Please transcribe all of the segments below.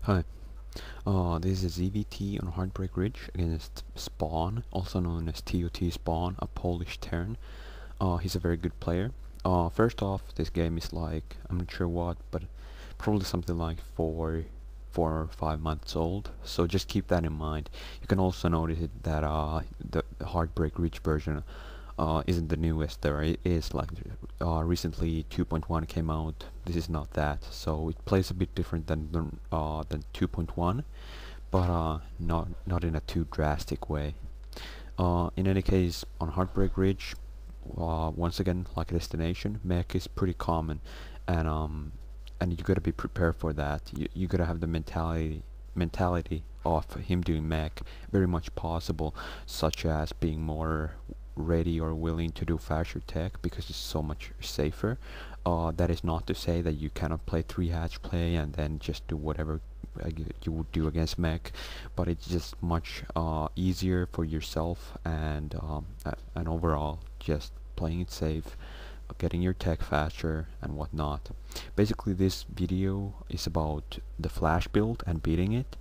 Hi, this is ZvT on Heartbreak Ridge against Spawn, also known as TOT Spawn, a Polish Terran. He's a very good player. First off, this game is like, I'm not sure what, but probably something like 4 or 5 months old, so just keep that in mind. You can also notice that the Heartbreak Ridge version isn't the newest. There is like recently 2.1 came out. This is not that, so it plays a bit different than 2.1, but not in a too drastic way. In any case, on Heartbreak Ridge, once again, like a destination, mech is pretty common, and you gotta be prepared for that. You gotta have the mentality of him doing mech very much possible, such as being more ready or willing to do faster tech because it's so much safer. That is not to say that you cannot play 3-hatch play and then just do whatever you would do against mech, but it's just much easier for yourself and overall just playing it safe, getting your tech faster and whatnot. Basically, this video is about the flash build and beating it.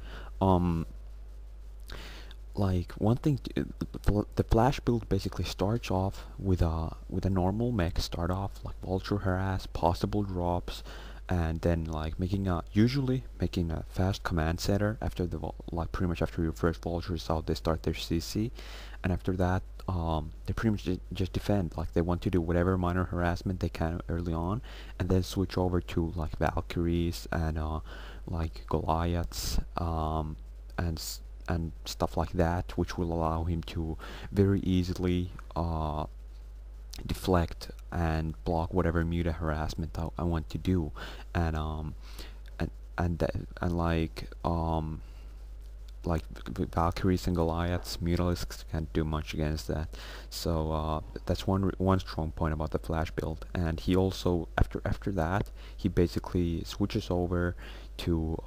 Like one thing, the flash build basically starts off with a normal mech. Start off like vulture harass, possible drops, and then like usually making a fast command center after like pretty much after your first vulture is out. They start their CC, and after that they pretty much just defend. Like they want to do whatever minor harassment they can early on, and then switch over to like Valkyries and like Goliaths and stuff like that, which will allow him to very easily deflect and block whatever muta harassment I want to do, and like Valkyries and Goliaths, Mutalisks can't do much against that. So that's one strong point about the flash build. And he also after that he basically switches over to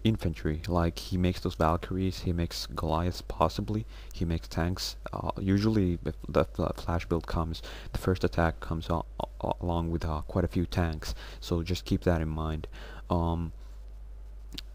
infantry. Like he makes those Valkyries, he makes Goliaths possibly, he makes tanks. Usually if the flash build comes, the first attack comes along with quite a few tanks, so just keep that in mind.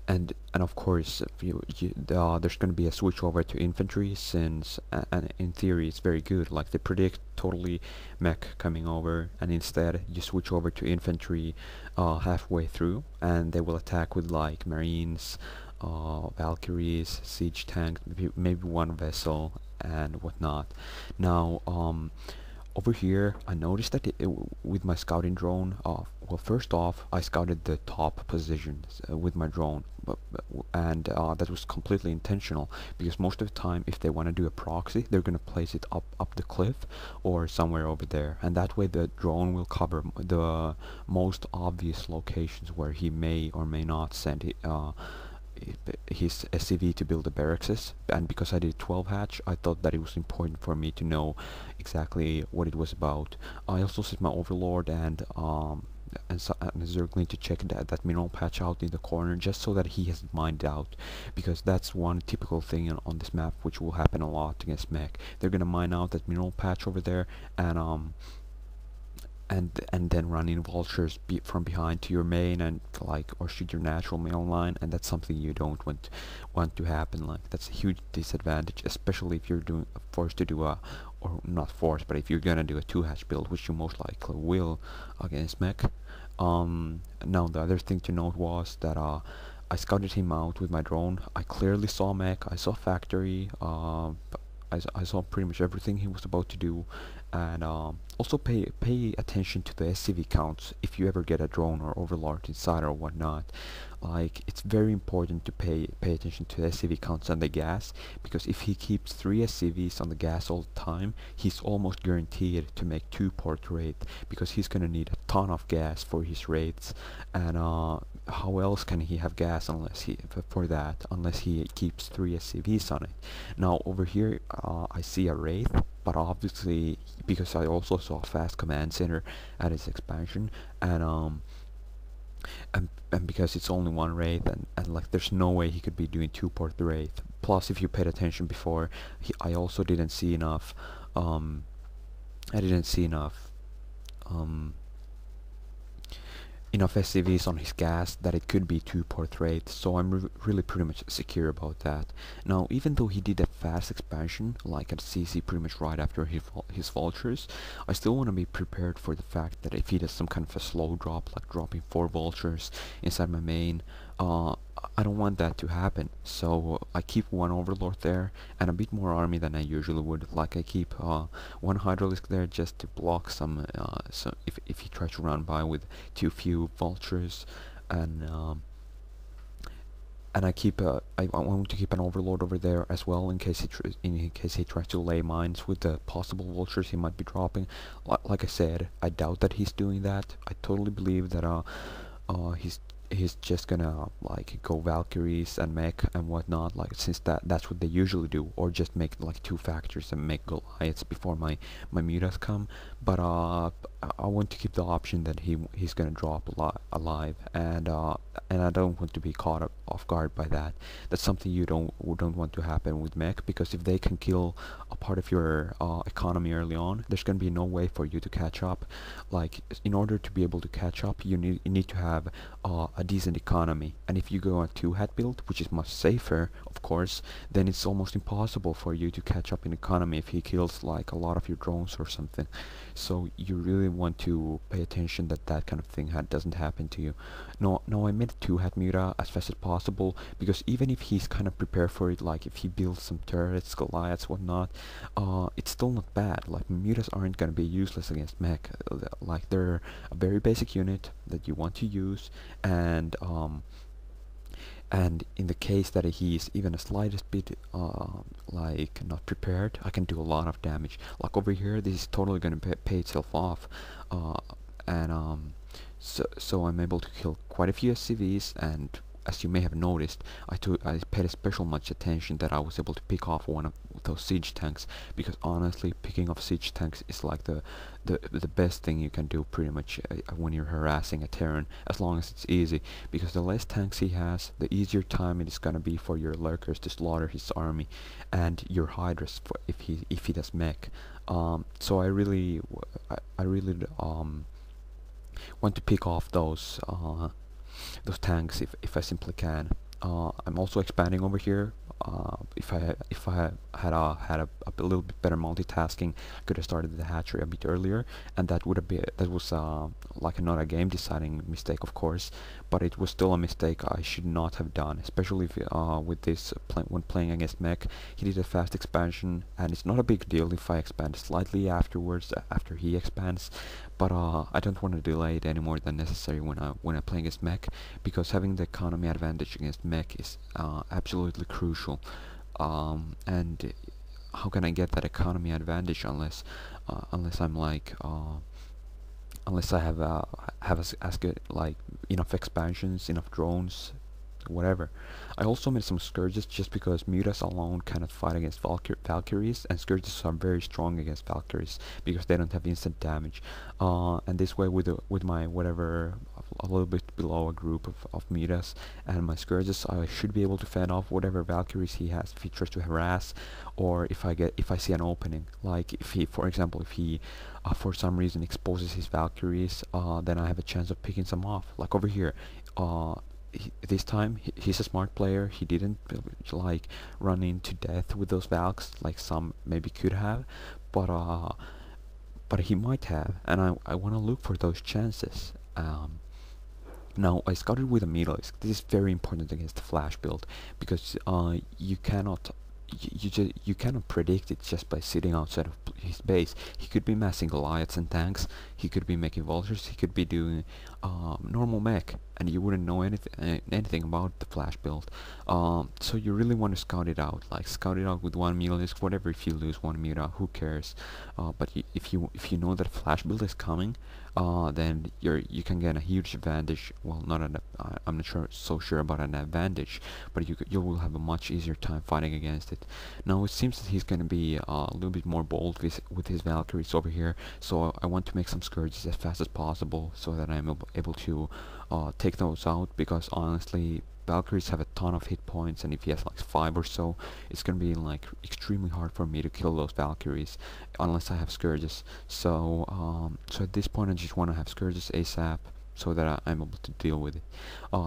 And of course there's going to be a switch over to infantry, since and in theory it's very good. Like they predict totally mech coming over, and instead you switch over to infantry halfway through, and they will attack with like marines, Valkyries, siege tanks, maybe one vessel and whatnot. Now over here I noticed that with my scouting drone, well, first off I scouted the top positions with my drone, and that was completely intentional, because most of the time if they want to do a proxy, they're going to place it up the cliff or somewhere over there, and that way the drone will cover the most obvious locations where he may or may not send it, his SCV to build the barracks. And because I did 12-hatch, I thought that it was important for me to know exactly what it was about. I also set my overlord and Zergling to check that mineral patch out in the corner, just so that he has mined out, because that's one typical thing on this map which will happen a lot against mech. They're gonna mine out that mineral patch over there, and then run in vultures from behind to your main, and like, or shoot your natural main line, and that's something you don't want to happen. Like that's a huge disadvantage, especially if you're forced to do or not forced, but if you're gonna do a 2-hatch build, which you most likely will against mech. Now the other thing to note was that I scouted him out with my drone. I clearly saw mech, I saw factory, I saw pretty much everything he was about to do. And also pay attention to the SCV counts if you ever get a drone or overlord inside or whatnot. Like it's very important to pay attention to the SCV counts on the gas, because if he keeps 3 SCVs on the gas all the time, he's almost guaranteed to make 2-port raid, because he's gonna need a ton of gas for his raids. And how else can he have gas unless he keeps 3 SCVs on it? Now over here I see a wraith, but obviously because I also saw a fast command center at its expansion, and because it's only one wraith, and like there's no way he could be doing 2-port wraith. Plus, if you paid attention before, I also didn't see enough um enough SCVs on his gas that it could be 2-port rate, so I'm really pretty much secure about that. Now, even though he did a fast expansion, like at CC pretty much right after his vultures, I still want to be prepared for the fact that if he does some kind of a slow drop, like dropping 4 vultures inside my main, I don't want that to happen. So I keep one overlord there and a bit more army than I usually would. Like I keep one hydraulic there just to block some, so if he tries to run by with too few vultures, and I keep I want to keep an overlord over there as well in case he tries to lay mines with the possible vultures he might be dropping. Like I said, I doubt that he's doing that. I totally believe that he's just gonna like go Valkyries and mech and whatnot, like since that's what they usually do, or just make like 2 factors and make Goliaths before my mutas come. But I want to keep the option that he's gonna drop alive, and I don't want to be caught off guard by that. That's something you don't want to happen with mech, because if they can kill a part of your economy early on, there's gonna be no way for you to catch up. Like in order to be able to catch up, you need to have a decent economy, and if you go a 2-hat build, which is much safer of course, then it's almost impossible for you to catch up in economy if he kills like a lot of your drones or something. So you really want to pay attention that that kind of thing doesn't happen to you. No, I made a 2-hat muta as fast as possible, because even if he's kind of prepared for it, like if he builds some turrets, Goliaths, whatnot, it's still not bad. Like mutas aren't gonna be useless against mech. Like they're a very basic unit that you want to use, and in the case that he's even the slightest bit like not prepared, I can do a lot of damage. Like over here, this is totally gonna pay itself off, and so I'm able to kill quite a few SCVs, and as you may have noticed, I paid especially much attention that I was able to pick off one of those siege tanks, because honestly, picking off siege tanks is like the best thing you can do pretty much when you're harassing a Terran, as long as it's easy, because the less tanks he has, the easier time it is gonna be for your lurkers to slaughter his army, and your hydras if he does mech. So I really want to pick off those tanks if I simply can. I'm also expanding over here. If I had a little bit better multitasking, I could have started the hatchery a bit earlier, and that was like not a game deciding mistake, of course, but it was still a mistake I should not have done, especially if, with this when playing against mech. He did a fast expansion, and it's not a big deal if I expand slightly afterwards after he expands, but I don't want to delay it any more than necessary when I play against mech, because having the economy advantage against mech is absolutely crucial. And how can I get that economy advantage unless I'm like unless I have as good, like, enough expansions, enough drones, whatever. I also made some Scourges just because mutas alone cannot fight against Valkyries, and Scourges are very strong against Valkyries because they don't have instant damage. And this way, with my whatever, a little bit below a group of mutas and my Scourges, I should be able to fend off whatever Valkyries he has if he tries to harass, or if I see an opening. Like if he, for example, if he for some reason exposes his Valkyries, then I have a chance of picking some off. Like over here, this time he's a smart player. He didn't like run into death with those Valks like some maybe could have, but he might have, and I want to look for those chances. Now I scouted with a Metalisk. This is very important against the flash build, because you cannot you cannot predict it just by sitting outside of his base. He could be massing Goliaths and tanks, he could be making vultures, he could be doing normal mech, and you wouldn't know anything about the flash build. So you really want to scout it out, like scout it out with one Metalisk, whatever. If you lose one muta, who cares? But if you know that a flash build is coming, then you can get a huge advantage. Well, I'm not so sure about an advantage, but you will have a much easier time fighting against it. Now it seems that he's going to be a little bit more bold with his Valkyries over here, so I want to make some Scourges as fast as possible so that I'm able to take those out, because honestly, Valkyries have a ton of hit points, and if he has like 5 or so, it's gonna be like extremely hard for me to kill those Valkyries unless I have Scourges. So at this point I just want to have Scourges ASAP, so that I'm able to deal with it.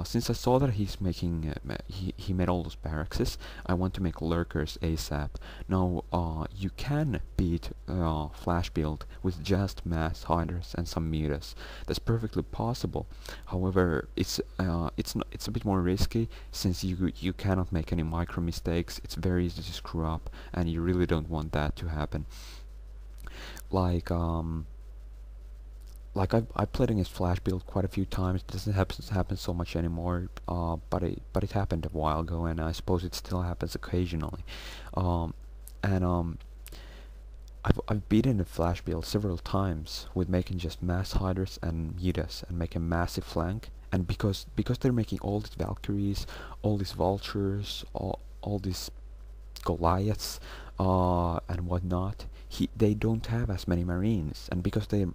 Since I saw that he's making he made all those barracks, I want to make lurkers ASAP. Now you can beat flash build with just mass hiders and some mutas. That's perfectly possible. However, it's a bit more risky, since you cannot make any micro mistakes. It's very easy to screw up, and you really don't want that to happen. Like I've played against flash build quite a few times. It doesn't happen so much anymore, but it happened a while ago, and I suppose it still happens occasionally. And I've beaten the flash build several times with making just mass hiders and mutas and make a massive flank. And because they're making all these Valkyries, all these vultures, all these Goliaths, and whatnot, they don't have as many marines, and because they